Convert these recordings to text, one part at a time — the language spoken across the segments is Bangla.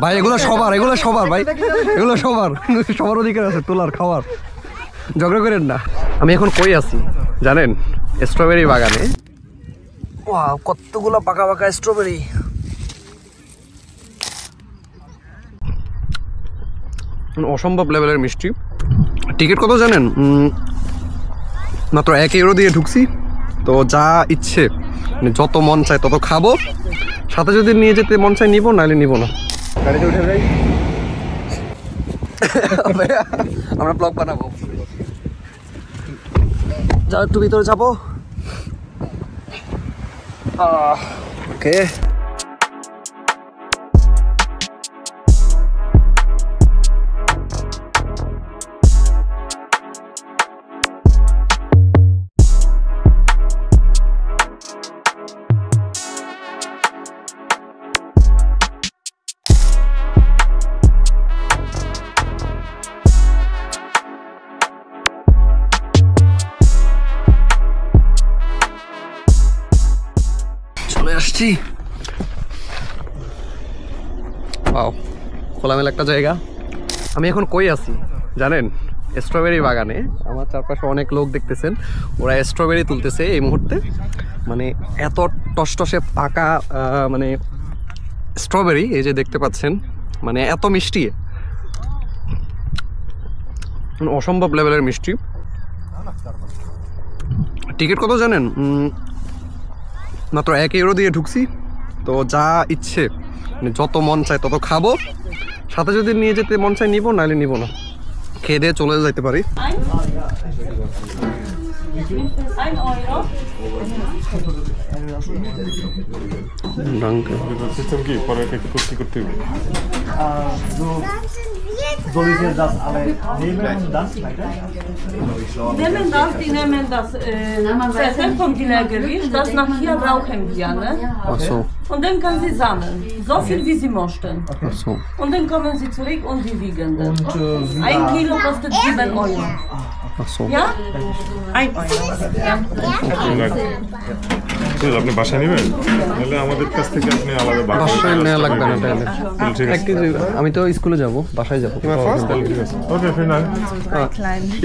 ভাই এগুলো সবার ভাই, এগুলো সবার অধিকার আছে তোলার, খাওয়ার, ঝগড়া করেন না। আমি এখন কই আছি জানেন? স্ট্রবেরি বাগানে। ওয়াও, কতগুলো পাকা পাকা স্ট্রবেরি। অসম্ভব লেভেলের মিষ্টি। টিকিট কত জানেন? মাত্র 1 ইউরো দিয়ে ঢুকছি। তো যা ইচ্ছে মানে যত মন চায় তত খাবো, সাথে যদি নিয়ে যেতে মন চায় নিবো, নাহলে নিবো না। গাড়িতে উঠে যাই, আমরা ব্লগ বানাবো। যা একটু ভিতরে যাবো। ওকে, চলে আসছি। ওয়াও, খোলামেলা একটা জায়গা। আমি এখন কই আছি জানেন? স্ট্রবেরি বাগানে। আমার চারপাশে অনেক লোক দেখতেছেন, ওরা স্ট্রবেরি তুলতেছে এই মুহূর্তে। মানে এত টসটসে পাকা মানে স্ট্রবেরি, এই যে দেখতে পাচ্ছেন, মানে এত মিষ্টি, অসম্ভব লেভেলের মিষ্টি। টিকিট কত জানেন? মাত্র 1 ইউরো দিয়ে ঢুকছি। তো যা ইচ্ছে মানে যত মন চায় তত খাবো, সাথে যদি নিয়ে যেতে মন চায় নিবো, নাহলে নিবো না। খেয়ে দিয়ে চলে যেতে পারি। Nehmen das, die nehmen das Zettel vom Gericht, das nach hier brauchen wir, ne? Ach so. Und dann können Sie sammeln, so viel wie Sie möchten. Ach so. Und dann kommen Sie zurück und Sie wiegen das. 1 Kilo kostet 7 Euro. Ach so. Ja? 1 Euro. Ja. আপনি বাসায় নেবেন, নাহলে আমাদের কাছ থেকে আপনি আলাদা বাসায় নেওয়া লাগবে না তাহলে। আমি তো স্কুলে যাব, বাসায় যাব। ওকে, final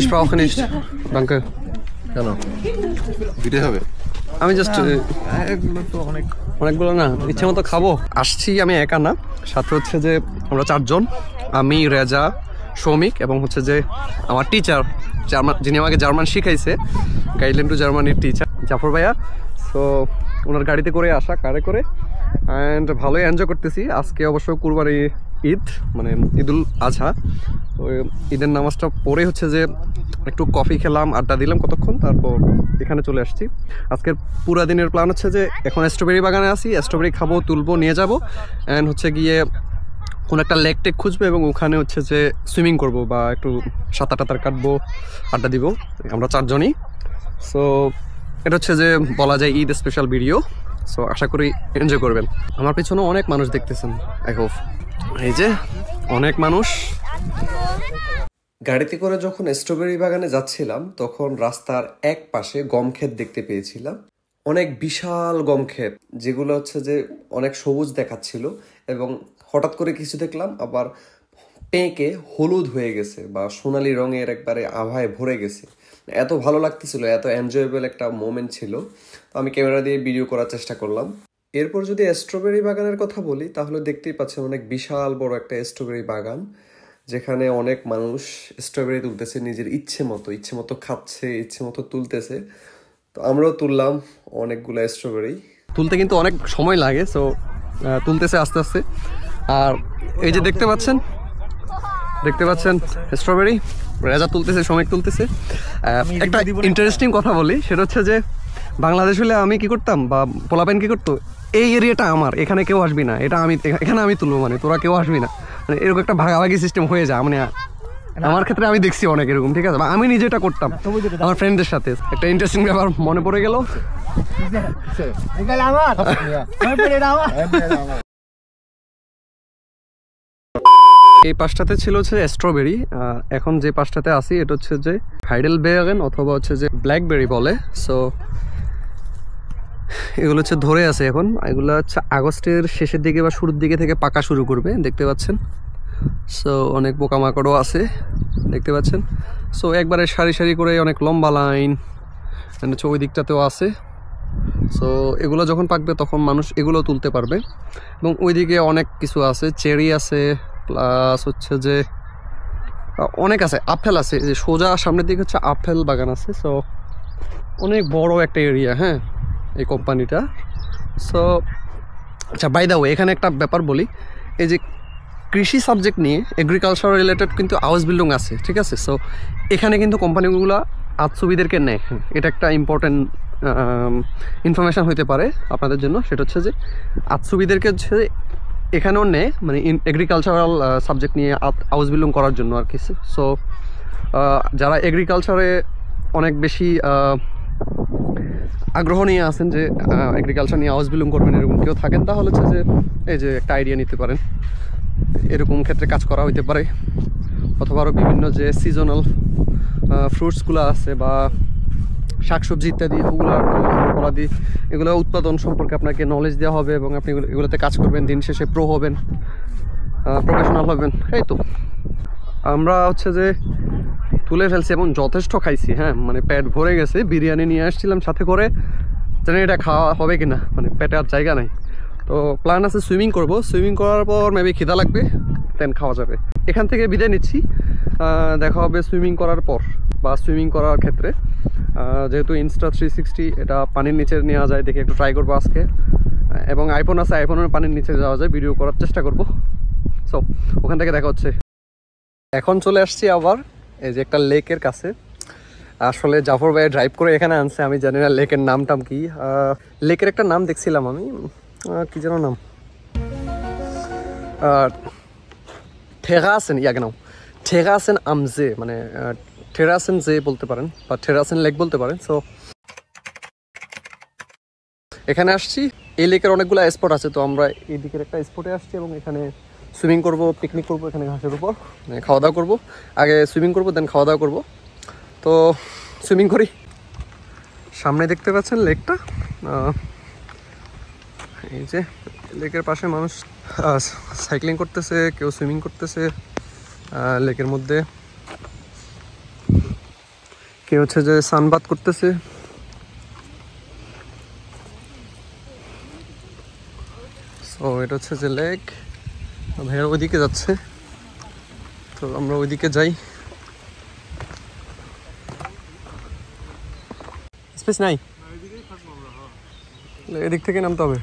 Ich brauche nicht. Danke. কেন দিতে হবে? আমি জাস্ট এগুলো তো অনেকগুলো না, ইচ্ছে মতো খাবো। আসছি আমি একা না, সাথে হচ্ছে যে আমরা 4 জন। আমি, রেজা, সৌমিক এবং হচ্ছে যে আমার টিচার যিনি আমাকে জার্মান শিখাইছে, গাইডলাইন টু জার্মানির টিচার জাফর ভাইয়া। সো ওনার গাড়িতে করে আসা, কারে করে, অ্যান্ড ভালোই এনজয় করতেছি। আজকে অবশ্য কুরবানি ঈদ, মানে ঈদুল আজহা। তো ঈদের নামাজটা পরে হচ্ছে যে একটু কফি খেলাম, আড্ডা দিলাম কতক্ষণ, তারপর এখানে চলে আসছি। আজকের পুরা দিনের প্ল্যান হচ্ছে যে এখন স্ট্রবেরি বাগানে আসি, স্ট্রবেরি খাবো, তুলবো, নিয়ে যাবো, অ্যান্ড হচ্ছে গিয়ে কোনো একটা লেক টেক খুঁজবো এবং ওখানে হচ্ছে যে সুইমিং করবো বা একটু সাঁতার টাতার কাটবো, আড্ডা দিব। আমরা 4 জনই। সো এটা হচ্ছে যে বলা যায় ঈদ স্পেশাল ভিডিও। সো আশা করি এনজয় করবেন। আমার পিছনে অনেক মানুষ দেখতেছেন, আই হোপ। এই যে অনেক মানুষ। গাড়িতে করে যখন স্ট্রবেরি বাগানে যাচ্ছিলাম তখন রাস্তার এক পাশে গম ক্ষেত দেখতে পেয়েছিলাম, অনেক বিশাল গম ক্ষেত, যেগুলো হচ্ছে যে অনেক সবুজ দেখাচ্ছিল। এবং হঠাৎ করে কিছু দেখলাম আবার পেঁকে হলুদ হয়ে গেছে বা সোনালি রঙের একবারে আভায় ভরে গেছে। এত ভালো লাগতেছিল, এত এনজয়েবল একটা মোমেন্ট ছিল। তো আমি ক্যামেরা দিয়ে ভিডিও করার চেষ্টা করলাম। এরপর যদি স্ট্রবেরি বাগানের কথা বলি তাহলে দেখতেই পাচ্ছেন অনেক বিশাল বড় একটা স্ট্রবেরি বাগান, যেখানে অনেক মানুষ স্ট্রবেরি তুলতেছে, নিজের ইচ্ছে মতো খাচ্ছে, ইচ্ছে মতো তুলতেছে। তো আমরাও তুললাম অনেকগুলো স্ট্রবেরি। তুলতে কিন্তু অনেক সময় লাগে, সো তুলতেছে আস্তে আস্তে। আর এই যে দেখতে পাচ্ছেন স্ট্রবেরি, রেজা তুলতেছে, সৌমিক তুলতেছে। একটা ইন্টারেস্টিং কথা বলি, সেটা হচ্ছে যে বাংলাদেশ হলে আমি কি করতাম বা পোলাপাইন কি করতো, এই এরিয়াটা আমার, এখানে কেউ আসবি না, এটা আমি, এখানে আমি তুলবো, মানে তোরা কেউ আসবি না, মানে এরকম একটা ভাগাভাগি সিস্টেম হয়ে যায়। মানে আমার ক্ষেত্রে আমি দেখছি অনেক এরকম, ঠিক আছে, আমি নিজে এটা করতাম আমার ফ্রেন্ডদের সাথে। একটা ইন্টারেস্টিং ব্যাপার মনে পড়ে গেল। এই পাশটাতে ছিল হচ্ছে স্ট্রবেরি, এখন যে পাশটাতে আসি এটা হচ্ছে যে হাইডেলবেয়ারেন অথবা হচ্ছে যে ব্ল্যাকবেরি বলে। সো এগুলো হচ্ছে ধরে আছে এখন, এগুলো হচ্ছে আগস্টের শেষের দিকে বা শুরুর দিকে থেকে পাকা শুরু করবে, দেখতে পাচ্ছেন। সো অনেক পোকামাকড়ও আছে দেখতে পাচ্ছেন। সো একবারে সারি সারি করে অনেক লম্বা লাইন হচ্ছে, ওই দিকটাতেও আছে। সো এগুলো যখন পাকবে তখন মানুষ এগুলো তুলতে পারবে। এবং ওইদিকে অনেক কিছু আছে, চেরি আছে, প্লাস হচ্ছে যে অনেক আছে, আপেল আছে, যে সোজা সামনের দিকে হচ্ছে আপেল বাগান আছে। সো অনেক বড় একটা এরিয়া, হ্যাঁ, এই কোম্পানিটা। সো আচ্ছা, বাই দ্য ওয়ে, এখানে একটা ব্যাপার বলি, এই যে কৃষি সাবজেক্ট নিয়ে এগ্রিকালচার রিলেটেড কিন্তু হাউস বিল্ডিং আছে, ঠিক আছে। সো এখানে কিন্তু কোম্পানিগুলো আতসুবিদেরকে নেয়, এটা একটা ইম্পর্টেন্ট ইনফরমেশান হতে পারে আপনাদের জন্য। সেটা হচ্ছে যে আতসুবিদেরকে হচ্ছে এখানেও নেয়, মানে এগ্রিকালচারাল সাবজেক্ট নিয়ে হাউস বিল্ডিং করার জন্য আর কি। সো যারা এগ্রিকালচারে অনেক বেশি আগ্রহ নিয়ে আছেন যে এগ্রিকালচার নিয়ে হাউস বিল্ডিং করবেন, এরকম কেউ থাকেন, তাহলে হচ্ছে যে এই যে একটা আইডিয়া নিতে পারেন, এরকম ক্ষেত্রে কাজ করা হইতে পারে। অথবা আরও বিভিন্ন যে সিজনাল ফ্রুটসগুলো আছে বা শাকসবজি ইত্যাদি, ওগুলোর ফলাদি, এগুলো উৎপাদন সম্পর্কে আপনাকে নলেজ দেওয়া হবে এবং আপনি এগুলোতে কাজ করবেন, দিন শেষে প্রো হবেন, প্রফেশনাল হবেন। এই তো আমরা হচ্ছে যে তুলে ফেলছি এবং যথেষ্ট খাইছি, হ্যাঁ, মানে পেট ভরে গেছে। বিরিয়ানি নিয়ে আসছিলাম সাথে করে, জানি এটা খাওয়া হবে কিনা, মানে পেটে আর জায়গা নাই। তো প্ল্যান আছে সুইমিং করব, সুইমিং করার পর মেবি খিদা লাগবে, দেন খাওয়া যাবে। এখান থেকে বিদায় নিচ্ছি, দেখা হবে সুইমিং করার পর বা সুইমিং করার ক্ষেত্রে। যেহেতু ইনস্টা 360 এটা পানির নিচে নেওয়া যায়, দেখে একটু ট্রাই করবো আজকে। এবং আইফোন আছে, আইফোনের পানির নিচে যাওয়া যায়, ভিডিও করার চেষ্টা করব। সো ওখান থেকে দেখা হচ্ছে। এখন চলে আসছি আবার এই যে একটা লেকের কাছে। আসলে জাফর ভাই ড্রাইভ করে এখানে আনছে, আমি জানি না লেকের নামটাম কি। লেকের একটা নাম দেখছিলাম আমি, কি যেন নাম, ঠেরাসেন, ইয়াগনাও ঠেরাসেন আমজে, মানে ঠেরাসেন জে বলতে পারেন বা ঠেরাসেন লেক বলতে পারেন। সো এখানে আসছি, এই লেকের অনেকগুলো স্পট আছে। তো আমরা এই দিকের একটা স্পটে আসছি এবং এখানে সুইমিং করব, পিকনিক করব, এখানে ঘাসের উপর খাওয়া দাওয়া করবো। আগে সুইমিং করবো, দেন খাওয়া দাওয়া করবো। তো সুইমিং করি। সামনে দেখতে পাচ্ছেন লেকটা, এই যে লেকের পাশে মানুষ সাইক্লিং করতেছে, কেউ সুইমিং করতেছে লেকের মধ্যে, কেউ হচ্ছে যে সানবাথ করতেছে। সো এটা হচ্ছে যে লেক, ভাইয়া ওইদিকে যাচ্ছে, তো আমরা ওইদিকে যাই। স্পেস নাই, এদিক থেকে নামতে হবে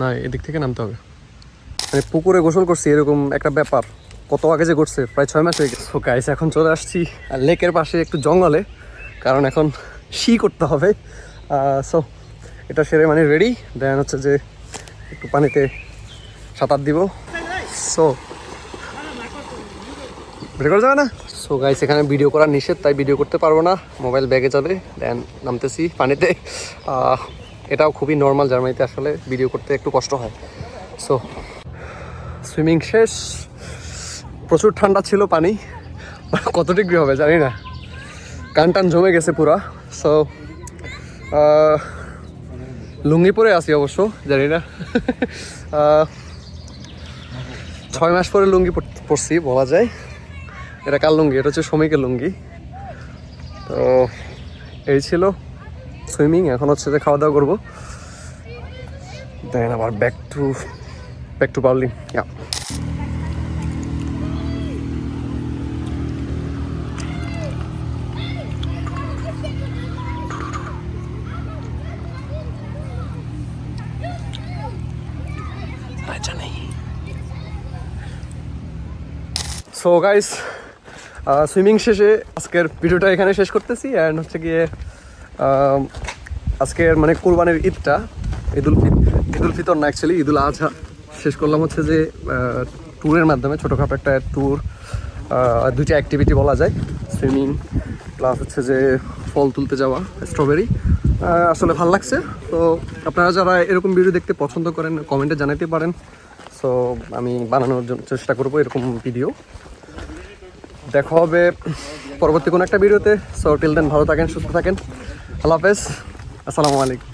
না, এদিক থেকে নামতে হবে। মানে পুকুরে গোসল করছি এরকম একটা ব্যাপার কত আগে যে করছে, প্রায় 6 মাস হয়ে গেছে। সো গাইস, এখন চলে আসছি আর লেকের পাশে একটু জঙ্গলে, কারণ এখন শি করতে হবে। সো এটা সেরে মানে রেডি, দেন হচ্ছে যে একটু পানিতে সাঁতার দিব। সো ভিডিও করা যাবে না। সো গাইস, এখানে ভিডিও করা নিষেধ, তাই ভিডিও করতে পারবো না, মোবাইল ব্যাগে যাবে। দেন নামতেছি পানিতে। এটাও খুবই নর্মাল, জার্মানিতে আসলে ভিডিও করতে একটু কষ্ট হয়। সো সুইমিং শেষ, প্রচুর ঠান্ডা ছিল পানি, কত ডিগ্রি হবে জানি না, কান টান জমে গেছে পুরা। সো লুঙ্গি পরে আসি অবশ্য, জানি না 6 মাস পরে লুঙ্গি পরছি বলা যায়। এটা কার লুঙ্গি? এটা হচ্ছে শ্রমিকের লুঙ্গি। তো এই ছিল সুইমিং, এখন হচ্ছে যে খাওয়া দাওয়া করবো, দেন আবার back to Berlin. So guys, swimming শেষে আজকের ভিডিওটা এখানে শেষ করতেছি। অ্যান্ড হচ্ছে গিয়ে আজকের মানে কোরবানির ঈদটা, ঈদুল ফিতর না, অ্যাকচুয়ালি ঈদুল আজহা শেষ করলাম হচ্ছে যে ট্যুরের মাধ্যমে, ছোটোখাটো একটা ট্যুর, 2টা অ্যাক্টিভিটি বলা যায়, সুইমিং প্লাস হচ্ছে যে ফল তুলতে যাওয়া, স্ট্রবেরি। আসলে ভালো লাগছে। তো আপনারা যারা এরকম ভিডিও দেখতে পছন্দ করেন কমেন্টে জানাতে পারেন। সো আমি বানানোর চেষ্টা করবো এরকম ভিডিও। দেখা হবে পরবর্তী কোনো একটা ভিডিওতে। সো টিল দেন ভালো থাকেন, সুস্থ থাকেন, আল্লাহ হাফেজ। আসসালামু আলাইকুম।